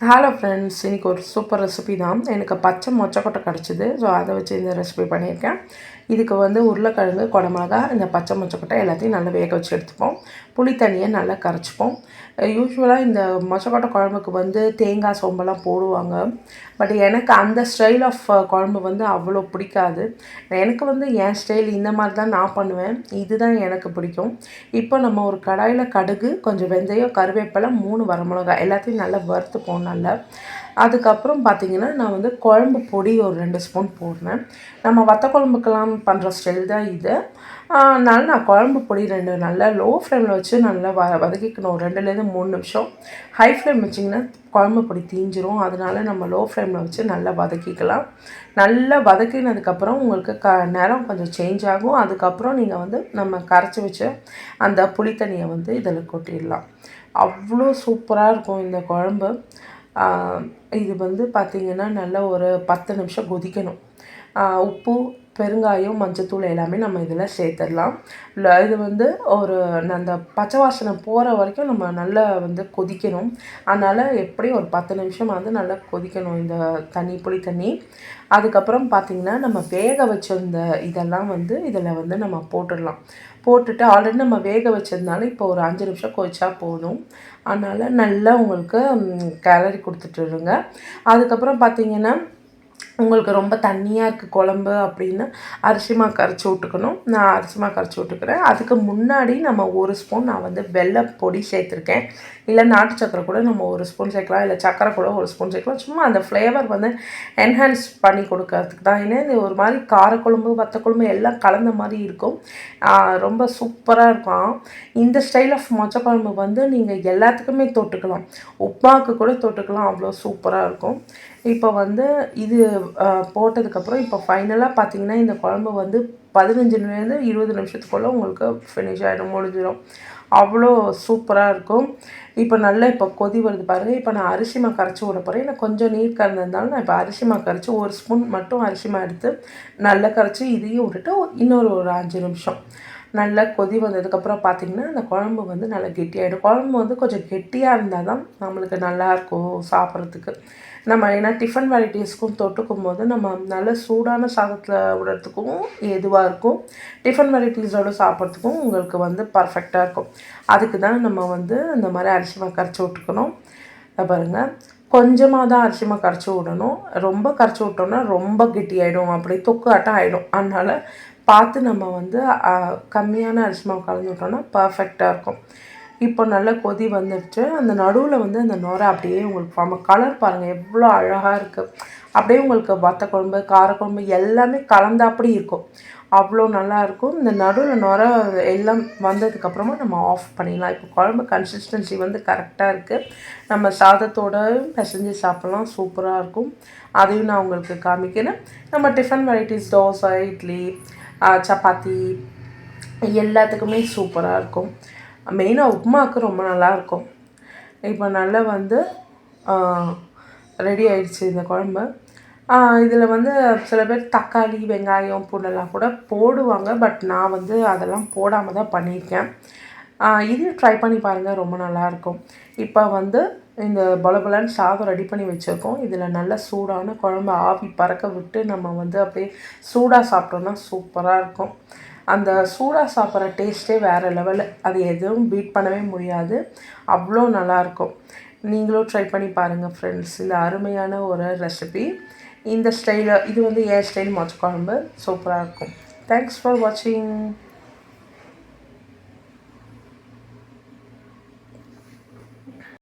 Hello friends, இன்றைக்கி ஒரு super recipe தான். எனக்கு பச்சை மொச்சக்கொட்டை கிடச்சிது. ஸோ அதை வச்சு இந்த ரெசிபி பண்ணியிருக்கேன். இதுக்கு உருளைக்கிழங்கு, குடமிளகா, இந்த பச்சை மொச்சக்கொட்டை எல்லாத்தையும் நல்லா வேக வச்சு எடுத்துப்போம். புளி தண்ணியை நல்லா கரைச்சிப்போம். யூஸ்வலாக இந்த மொச்சக்கொட்டை குழம்புக்கு தேங்காய் சோம்பெல்லாம் போடுவாங்க. பட் எனக்கு அந்த ஸ்டைல் ஆஃப் குழம்பு அவ்வளோ பிடிக்காது. எனக்கு என் ஸ்டைல் இந்த மாதிரி தான் நான் பண்ணுவேன். இதுதான் எனக்கு பிடிக்கும். இப்போ நம்ம ஒரு கடாயில் கடுகு, கொஞ்சம் வெந்தயம், கருவேப்பிலை, 3 வரமிளகாய் எல்லாத்தையும் நல்லா வறுத்துப்போம். நல்லா அதுக்கப்புறம் பார்த்திங்கன்னா, நான் குழம்பு பொடி ஒரு 2 ஸ்பூன் போடுறேன். நம்ம வத்த குழம்புக்கெல்லாம் பண்ணுற ஸ்டைல் தான் இது. அதனால நான் குழம்பு பொடி 2 நல்லா லோ ஃப்ளேமில் வச்சு நல்லா வதக்கிக்கணும். 2லேருந்து 3 நிமிஷம். ஹை ஃப்ளேம் வச்சிங்கன்னா குழம்பு பொடி தீஞ்சிரும். அதனால நம்ம லோ ஃப்ளேமில் வச்சு நல்லா வதக்கிக்கலாம். நல்லா வதக்கினதுக்கப்புறம் உங்களுக்கு நேரம் கொஞ்சம் சேஞ்ச் ஆகும். அதுக்கப்புறம் நீங்கள் நம்ம கரைச்சி வச்ச அந்த புளி தண்ணியை இதில் கொட்டிடலாம். அவ்வளோ சூப்பராக இருக்கும் இந்த குழம்பு. இது பார்த்திங்கன்னா நல்லா ஒரு 10 நிமிஷம் கொதிக்கணும். உப்பு, பெருங்காயம், மஞ்சத்தூள் எல்லாமே நம்ம இதில் சேர்த்துடலாம். இது ஒரு அந்த பச்சை வாசனை போகிற வரைக்கும் நம்ம நல்லா கொதிக்கணும். அதனால் எப்படியும் ஒரு 10 நிமிஷம் நல்லா கொதிக்கணும் இந்த தண்ணி, புளி தண்ணி. அதுக்கப்புறம் பார்த்திங்கன்னா, நம்ம வேக வச்சிருந்த இதெல்லாம் இதில் நம்ம போட்டுடலாம். போட்டுட்டு ஆல்ரெடி நம்ம வேக வச்சதுனால இப்போ ஒரு 5 நிமிஷம் கொதிச்சா போதும். அதனால் நல்லா உங்களுக்கு கிளறி கொடுத்துட்டுருங்க. அதுக்கப்புறம் பார்த்திங்கன்னா, உங்களுக்கு ரொம்ப தண்ணியாக இருக்குது குழம்பு அப்படின்னா அரிசிமா கரைச்சி விட்டுக்கணும். நான் அரிசிமா கரைச்சி விட்டுக்கிறேன். அதுக்கு முன்னாடி நம்ம 1 ஸ்பூன் நான் வெல்ல பொடி சேர்த்துருக்கேன். இல்லை நாட்டு சக்கரை கூட நம்ம 1 ஸ்பூன் சேர்க்கலாம். இல்லை சக்கரை கூட 1 ஸ்பூன் சேர்க்கலாம். சும்மா அந்த ஃப்ளேவர் என்ஹான்ஸ் பண்ணி கொடுக்கறதுக்கு தான். ஏன்னா இது ஒரு மாதிரி காரக்குழம்பு, வத்தக்குழம்பு எல்லாம் கலந்த மாதிரி இருக்கும். ரொம்ப சூப்பராக இருக்கும். இந்த ஸ்டைல் ஆஃப் மொச்சக்குழம்பு நீங்கள் எல்லாத்துக்குமே தொட்டுக்கலாம். உப்புமாவுக்கு கூட தொட்டுக்கலாம். அவ்வளோ சூப்பராக இருக்கும். இப்போ இது போட்டதுக்கப்புறம் இப்போ ஃபைனலாக பார்த்திங்கன்னா, இந்த குழம்பு 15லேருந்து 20 நிமிஷத்துக்குள்ளே உங்களுக்கு ஃபினிஷ் ஆகிடும், முடிஞ்சிடும். அவ்வளோ சூப்பராக இருக்கும். இப்போ கொதி வருது பாருங்கள். இப்போ நான் அரிசிமா கரைச்சி விட போகிறேன். எனக்கு கொஞ்சம் நீர் கலந்ததுனால நான் இப்போ அரிசிமா கரைச்சி 1 ஸ்பூன் மட்டும் அரிசிமா எடுத்து நல்லா கரைச்சி இதையும் விட்டுட்டு இன்னொரு ஒரு 5 நிமிஷம் நல்லா கொதி வந்ததுக்கப்புறம் பார்த்திங்கன்னா, அந்த குழம்பு நல்லா கெட்டியாகிடும். குழம்பு கொஞ்சம் கெட்டியாக இருந்தால் தான் நம்மளுக்கு நல்லாயிருக்கும் சாப்பிட்றதுக்கு. நம்ம ஏன்னா டிஃபன் வெரைட்டிஸ்க்கும் தொட்டுக்கும் போது நம்ம நல்ல சூடான சாதத்தில் விடுறதுக்கும் ஏதுவாக இருக்கும். டிஃபன் வெரைட்டிஸோடு சாப்பிட்றதுக்கும் உங்களுக்கு பர்ஃபெக்டாக இருக்கும். அதுக்கு தான் நம்ம இந்த மாதிரி அரிசிமா கரைச்சி விட்டுக்கணும். பாருங்கள், கொஞ்சமாக தான் அரிசிமா கரைச்சி விடணும். ரொம்ப கரைச்சி விட்டோம்னா ரொம்ப கெட்டியாயிடும், அப்படி தொக்கு ஆட்டம் ஆகிடும். அதனால் பார்த்து நம்ம கம்மியான அரிசி மாவு கலந்து விட்டோம்னா பர்ஃபெக்டாக இருக்கும். இப்போ நல்லா கொதி வந்துடுச்சு. அந்த நடுவில் அந்த நுரை அப்படியே உங்களுக்கு நம்ம கலர் பாருங்கள் எவ்வளோ அழகாக இருக்குது. அப்படியே உங்களுக்கு வத்த குழம்பு, காரக்குழம்பு எல்லாமே கலந்தாப்படி இருக்கும். அவ்வளோ நல்லாயிருக்கும். இந்த நடுவில் நுரை எல்லாம் வந்ததுக்கப்புறமா நம்ம ஆஃப் பண்ணிடலாம். இப்போ குழம்பு கன்சிஸ்டன்சி கரெக்டாக இருக்குது. நம்ம சாதத்தோடு பிசைஞ்சு சாப்பிட்லாம், சூப்பராக இருக்கும். அதையும் நான் உங்களுக்கு காமிக்கிறேன். நம்ம டிஃபன் வெரைட்டிஸ் தோசை, இட்லி, சப்பாத்தி எல்லாத்துக்குமே சூப்பராக இருக்கும். மெயினாக உப்புமாவுக்கு ரொம்ப நல்லாயிருக்கும். இப்போ நல்லா ரெடி ஆயிடுச்சு இந்த குழம்பு. இதில் சில பேர் தக்காளி, வெங்காயம், பூண்டெல்லாம் கூட போடுவாங்க. பட் நான் அதெல்லாம் போடாமல் தான் பண்ணியிருக்கேன். இதையும் ட்ரை பண்ணி பாருங்கள், ரொம்ப நல்லாயிருக்கும். இப்போ இந்த பலபலன்னு சாதம் ரெடி பண்ணி வச்சுருக்கோம். இதில் நல்ல சூடான குழம்பு ஆவி பறக்க விட்டு நம்ம அப்படியே சூடாக சாப்பிட்டோம்னா சூப்பராக இருக்கும். அந்த சூடாக சாப்பிட்ற டேஸ்ட்டே வேறு லெவலு. அது எதுவும் பீட் பண்ணவே முடியாது. அவ்வளோ நல்லாயிருக்கும். நீங்களும் ட்ரை பண்ணி பாருங்கள் ஃப்ரெண்ட்ஸ். இந்த அருமையான ஒரு ரெசிபி. இந்த ஸ்டைலில் இது என் ஸ்டைல் மொச்சக்குழம்பு சூப்பராக இருக்கும். தேங்க்ஸ் ஃபார் வாட்சிங்.